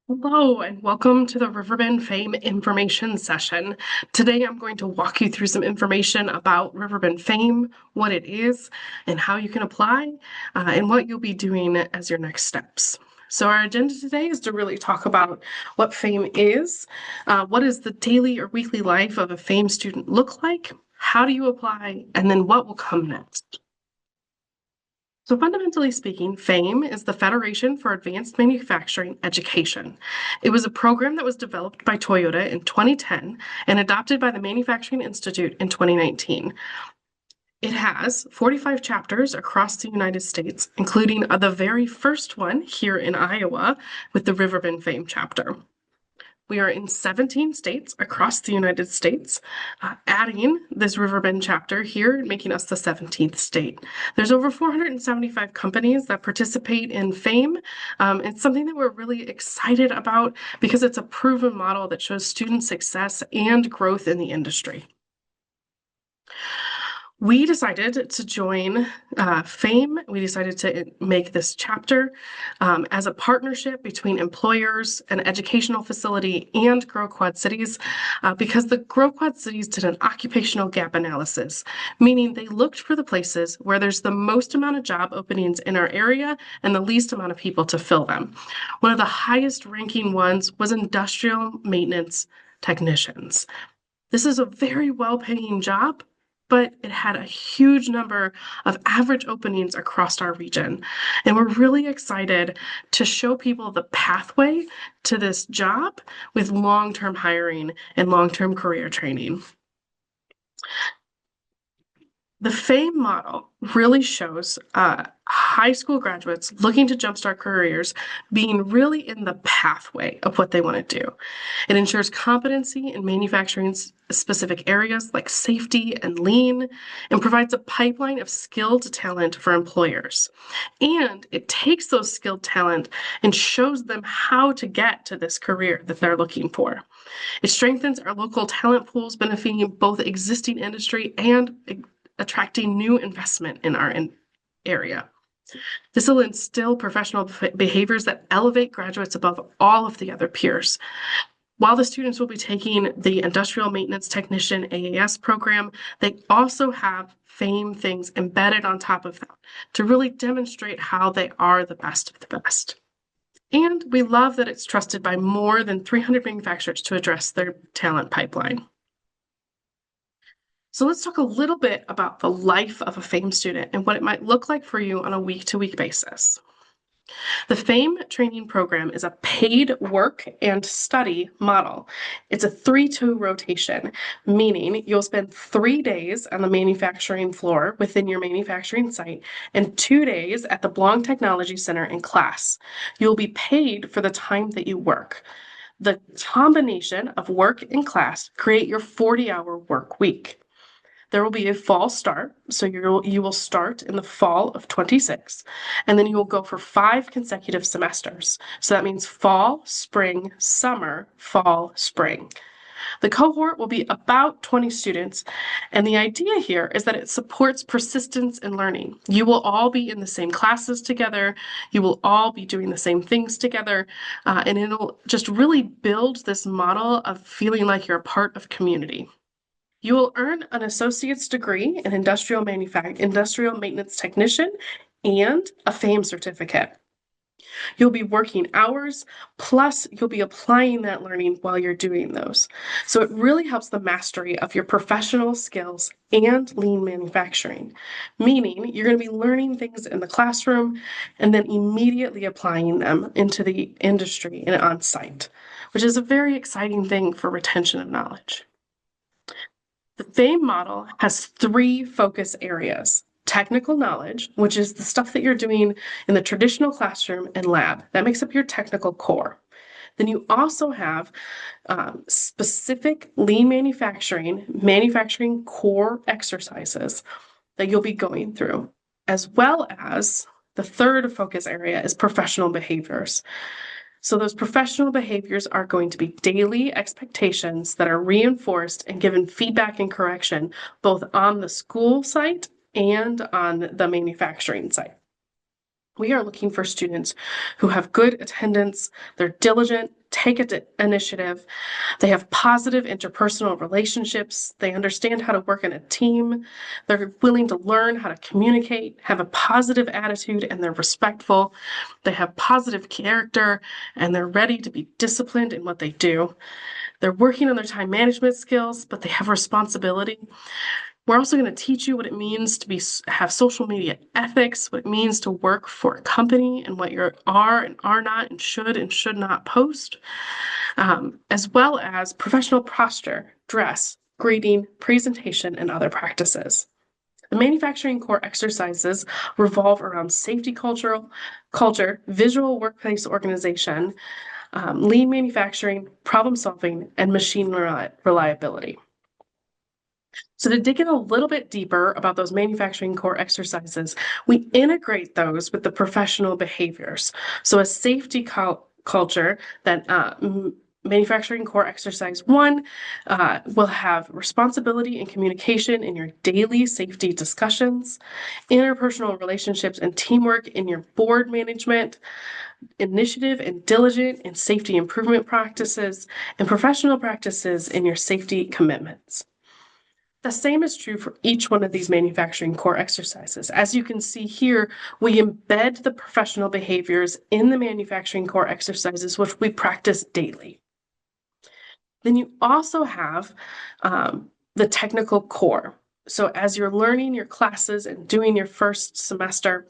Hello, and welcome to the Riverbend FAME information session. Today, I'm going to walk you through some information about Riverbend FAME, what it is, and how you can apply, and what you'll be doing as your next steps. So our agenda today is to really talk about what FAME is, what does the daily or weekly life of a FAME student look like, how do you apply, and then what will come next. So fundamentally speaking, FAME is the Federation for Advanced Manufacturing Education. It was a program that was developed by Toyota in 2010 and adopted by the Manufacturing Institute in 2019. It has 45 chapters across the United States, including the very first one here in Iowa with the Riverbend FAME chapter. We are in 17 states across the United States, adding this Riverbend chapter here, making us the 17th state. There's over 475 companies that participate in FAME. It's something that we're really excited about because it's a proven model that shows student success and growth in the industry. We decided to join FAME. We decided to make this chapter as a partnership between employers, an educational facility, and Grow Quad Cities because the Grow Quad Cities did an occupational gap analysis, meaning they looked for the places where there's the most amount of job openings in our area and the least amount of people to fill them. One of the highest ranking ones was industrial maintenance technicians. This is a very well-paying job, but it had a huge number of average openings across our region. And we're really excited to show people the pathway to this job with long-term hiring and long-term career training. The FAME model really shows high school graduates looking to jumpstart careers being really in the pathway of what they want to do. It ensures competency in manufacturing specific areas like safety and lean, and provides a pipeline of skilled talent for employers. And it takes those skilled talent and shows them how to get to this career that they're looking for. It strengthens our local talent pools, benefiting both existing industry and attracting new investment in our area. This will instill professional behaviors that elevate graduates above all of the other peers. While the students will be taking the Industrial Maintenance Technician AAS program, they also have FAME things embedded on top of that to really demonstrate how they are the best of the best. And we love that it's trusted by more than 300 manufacturers to address their talent pipeline. So let's talk a little bit about the life of a FAME student and what it might look like for you on a week-to-week basis. The FAME training program is a paid work and study model. It's a 3-2 rotation, meaning you'll spend 3 days on the manufacturing floor within your manufacturing site and 2 days at the Blong Technology Center in class. You'll be paid for the time that you work. The combination of work and class create your 40-hour work week. There will be a fall start, so you will start in the fall of 26, and then you will go for 5 consecutive semesters. So that means fall, spring, summer, fall, spring. The cohort will be about 20 students, and the idea here is that it supports persistence in learning. You will all be in the same classes together, you will all be doing the same things together, and it'll just really build this model of feeling like you're a part of community. You will earn an associate's degree in industrial maintenance technician and a FAME certificate. You'll be working hours, plus you'll be applying that learning while you're doing those. So it really helps the mastery of your professional skills and lean manufacturing, meaning you're going to be learning things in the classroom and then immediately applying them into the industry and on site, which is a very exciting thing for retention of knowledge. The FAME model has 3 focus areas: technical knowledge, which is the stuff that you're doing in the traditional classroom and lab. That makes up your technical core. Then you also have specific lean manufacturing core exercises that you'll be going through, as well as the third focus area is professional behaviors. So those professional behaviors are going to be daily expectations that are reinforced and given feedback and correction, both on the school site and on the manufacturing site. We are looking for students who have good attendance, they're diligent, take initiative, they have positive interpersonal relationships, they understand how to work in a team, they're willing to learn how to communicate, have a positive attitude, and they're respectful. They have positive character, and they're ready to be disciplined in what they do. They're working on their time management skills, but they have responsibility. We're also going to teach you what it means to have social media ethics, what it means to work for a company, and what you are and are not and should not post, as well as professional posture, dress, greeting, presentation, and other practices. The manufacturing core exercises revolve around safety culture, visual workplace organization, lean manufacturing, problem solving, and machine reliability. So to dig in a little bit deeper about those manufacturing core exercises, we integrate those with the professional behaviors. So a safety culture that manufacturing core exercise 1 will have responsibility and communication in your daily safety discussions, interpersonal relationships and teamwork in your board management, initiative and diligent in safety improvement practices, and professional practices in your safety commitments. The same is true for each one of these manufacturing core exercises. As you can see here, we embed the professional behaviors in the manufacturing core exercises, which we practice daily. Then you also have the technical core. So as you're learning your classes and doing your first semester,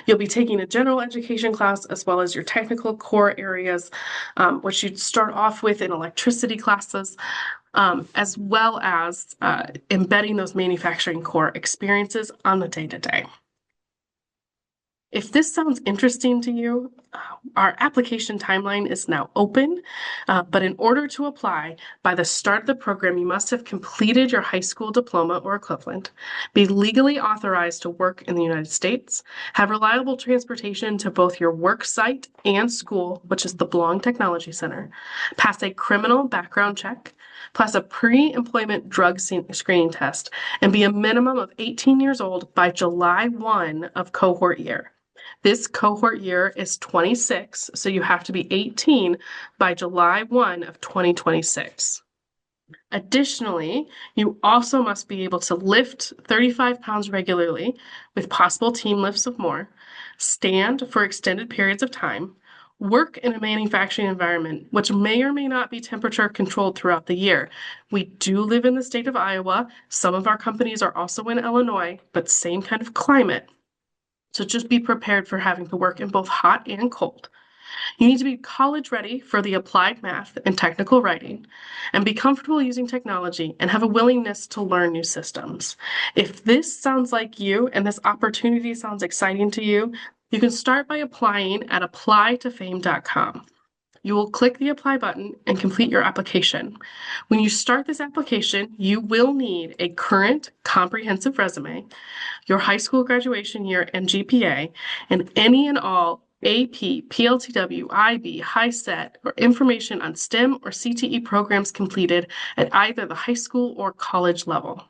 you'll be taking a general education class as well as your technical core areas, which you'd start off with in electricity classes, as well as embedding those manufacturing core experiences on the day-to-day. If this sounds interesting to you, our application timeline is now open, but in order to apply, by the start of the program, you must have completed your high school diploma or equivalent, be legally authorized to work in the United States, have reliable transportation to both your work site and school, which is the Blong Technology Center, pass a criminal background check, plus a pre-employment drug screening test, and be a minimum of 18 years old by July 1 of cohort year. This cohort year is 26, so you have to be 18 by July 1 of 2026. Additionally, you also must be able to lift 35 pounds regularly with possible team lifts of more, stand for extended periods of time, work in a manufacturing environment, which may or may not be temperature controlled throughout the year. We do live in the state of Iowa. Some of our companies are also in Illinois, but same kind of climate. So just be prepared for having to work in both hot and cold. You need to be college ready for the applied math and technical writing, and be comfortable using technology and have a willingness to learn new systems. If this sounds like you and this opportunity sounds exciting to you, you can start by applying at applytofame.com. You will click the apply button and complete your application. When you start this application, you will need a current comprehensive resume, your high school graduation year and GPA, and any and all AP, PLTW, IB, HiSET, or information on STEM or CTE programs completed at either the high school or college level.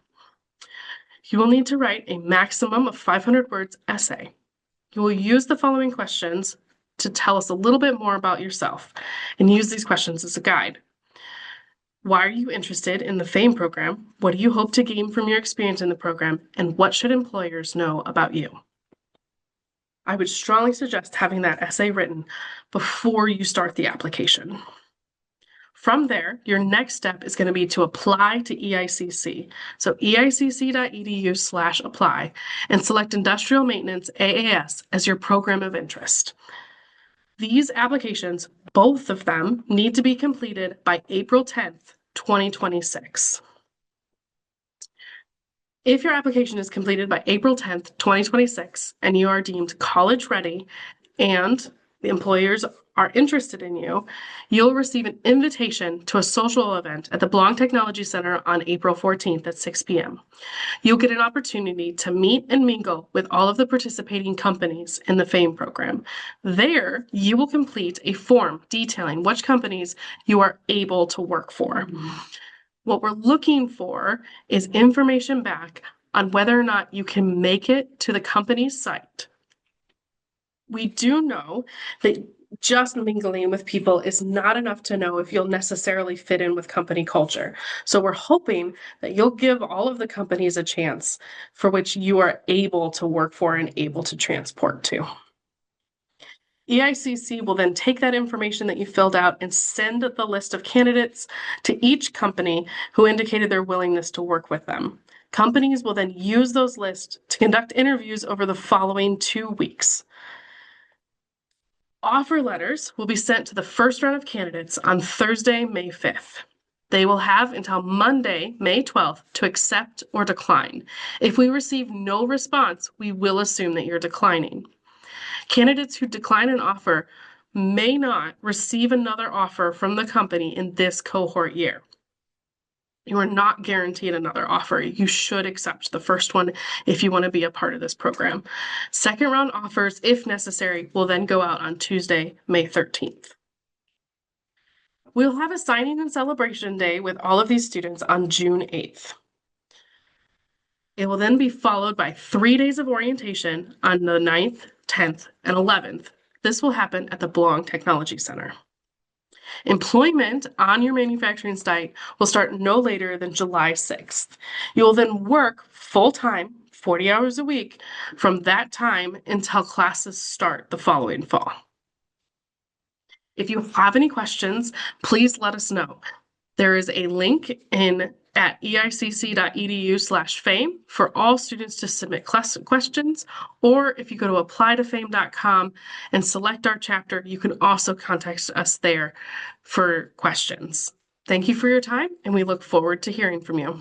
You will need to write a maximum of 500 words essay. You will use the following questions to tell us a little bit more about yourself and use these questions as a guide. Why are you interested in the FAME program? What do you hope to gain from your experience in the program? And what should employers know about you? I would strongly suggest having that essay written before you start the application. From there, your next step is going to be to apply to EICC. So eicc.edu/apply and select Industrial Maintenance AAS as your program of interest. These applications, both of them, need to be completed by April 10th, 2026. If your application is completed by April 10th, 2026, and you are deemed college ready and the employers are interested in you, you'll receive an invitation to a social event at the Blong Technology Center on April 14th at 6 p.m. You'll get an opportunity to meet and mingle with all of the participating companies in the FAME program. There, you will complete a form detailing which companies you are able to work for. What we're looking for is information back on whether or not you can make it to the company's site. We do know that just mingling with people is not enough to know if you'll necessarily fit in with company culture. So we're hoping that you'll give all of the companies a chance for which you are able to work for and able to transport to. EICC will then take that information that you filled out and send the list of candidates to each company who indicated their willingness to work with them. Companies will then use those lists to conduct interviews over the following 2 weeks. Offer letters will be sent to the first round of candidates on Thursday, May 5th. They will have until Monday, May 12th to accept or decline. If we receive no response, we will assume that you're declining. Candidates who decline an offer may not receive another offer from the company in this cohort year. You are not guaranteed another offer. You should accept the first one if you want to be a part of this program. Second round offers, if necessary, will then go out on Tuesday, May 13th. We'll have a signing and celebration day with all of these students on June 8th. It will then be followed by 3 days of orientation on the 9th, 10th, and 11th. This will happen at the Belong Technology Center. Employment on your manufacturing site will start no later than July 6th. You will then work full-time, 40 hours a week, from that time until classes start the following fall. If you have any questions, please let us know. There is a link at eicc.edu/fame for all students to submit questions, or if you go to applytofame.com and select our chapter, you can also contact us there for questions. Thank you for your time, and we look forward to hearing from you.